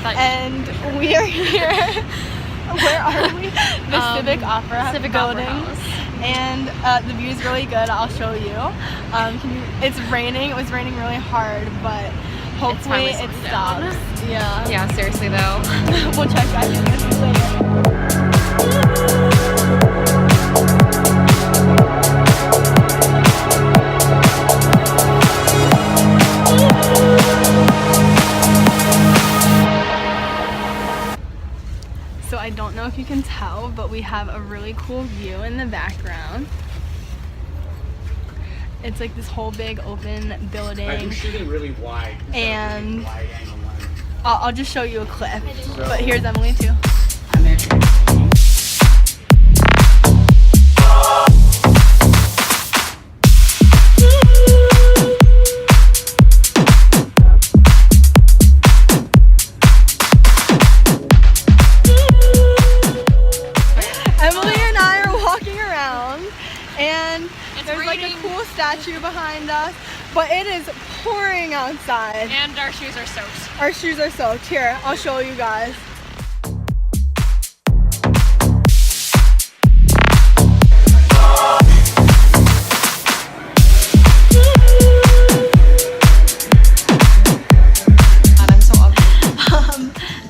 And we are here. Where are we? The Civic Opera building. And the view is really good. I'll show you. It's raining. It was raining really hard, but hopefully it stops. Yeah. Yeah, seriously though. We'll check back in with you later. So I don't know if you can tell, but we have a really cool view in the background. It's like this whole big open building. I'm shooting really wide. And really wide angle lens. I'll just show you a clip. But here's Emily too. I'm actually there's like a cool statue behind us, but it is pouring outside. And our shoes are soaked. Our shoes are soaked. Here, I'll show you guys.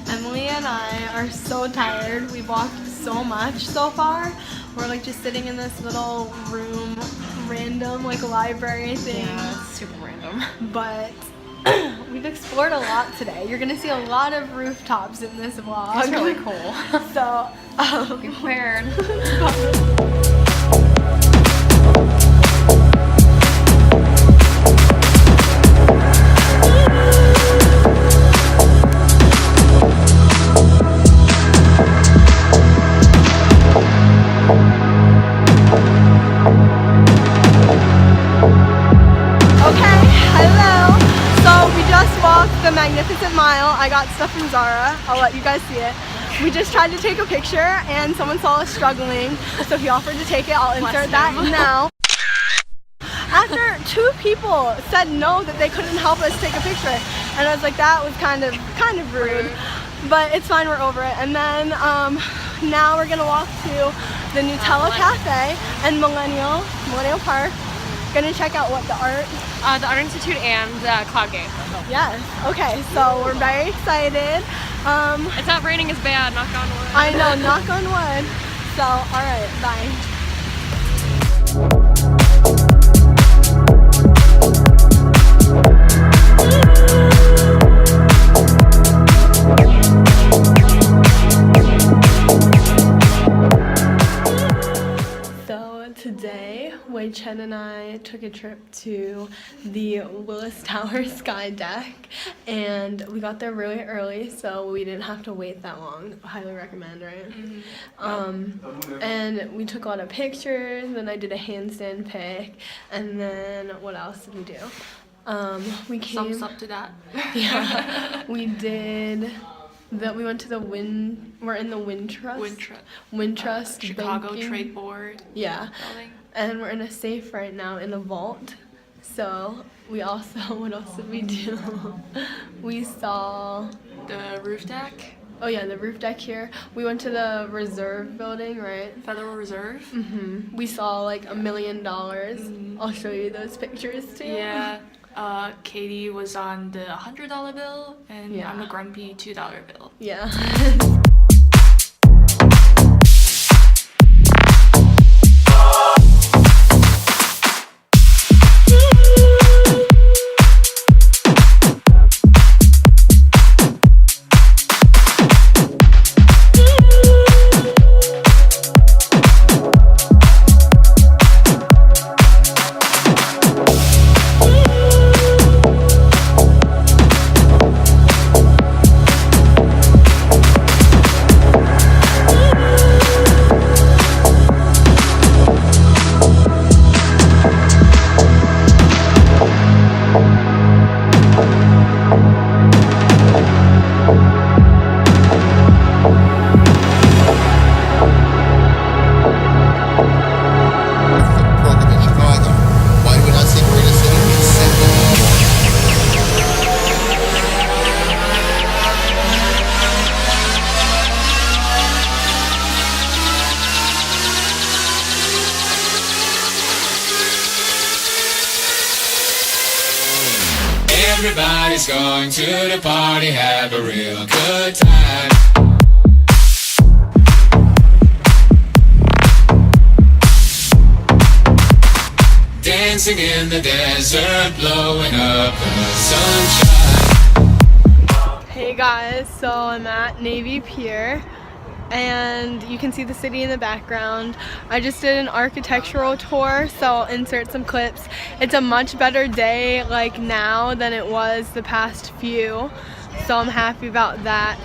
Emily and I are so tired. We've walked so much so far. We're like just sitting in this little room, random like library thing. Yeah, it's super random. But we've explored a lot today. You're gonna see a lot of rooftops in this vlog. It's really cool. So, be prepared. The Magnificent Mile. I got stuff from Zara. I'll let you guys see it. We just tried to take a picture and someone saw us struggling, so he offered to take it. I'll insert that now. After 2 people said no, that they couldn't help us take a picture, and I was like, that was kind of rude, but it's fine, we're over it. And then now we're gonna walk to the Nutella Cafe and Millennial Park. Gonna check out what the Art Institute and Cloud Gate. Yes. Okay, so we're very excited. It's not raining as bad, knock on wood. I know, knock on wood. So, alright, bye. Today, Wei Chen and I took a trip to the Willis Tower Sky Deck, and we got there really early, so we didn't have to wait that long. Highly recommend, right? Mm-hmm. And we took a lot of pictures, and I did a handstand pic, and then what else did we do? We came. Thumbs up to that. Yeah, we did. We went to the we're in the Wintrust Chicago banking. Trade Board. Yeah. Building. And we're in a safe right now in a vault. So we also, what else did we do? We saw the roof deck. Oh yeah, the roof deck here. We went to the Reserve building, right? Federal Reserve. Mm-hmm. We saw like $1 million. Mm-hmm. I'll show you those pictures too. Yeah. Katie was on the $100 bill, and I'm a grumpy $2 bill. Yeah. just going to the party, have a real good time. Dancing in the desert, blowing up the sunshine. Hey guys, so I'm at Navy Pier and you can see the city in the background. I just did an architectural tour, so I'll insert some clips. It's a much better day like now than it was the past few, so I'm happy about that.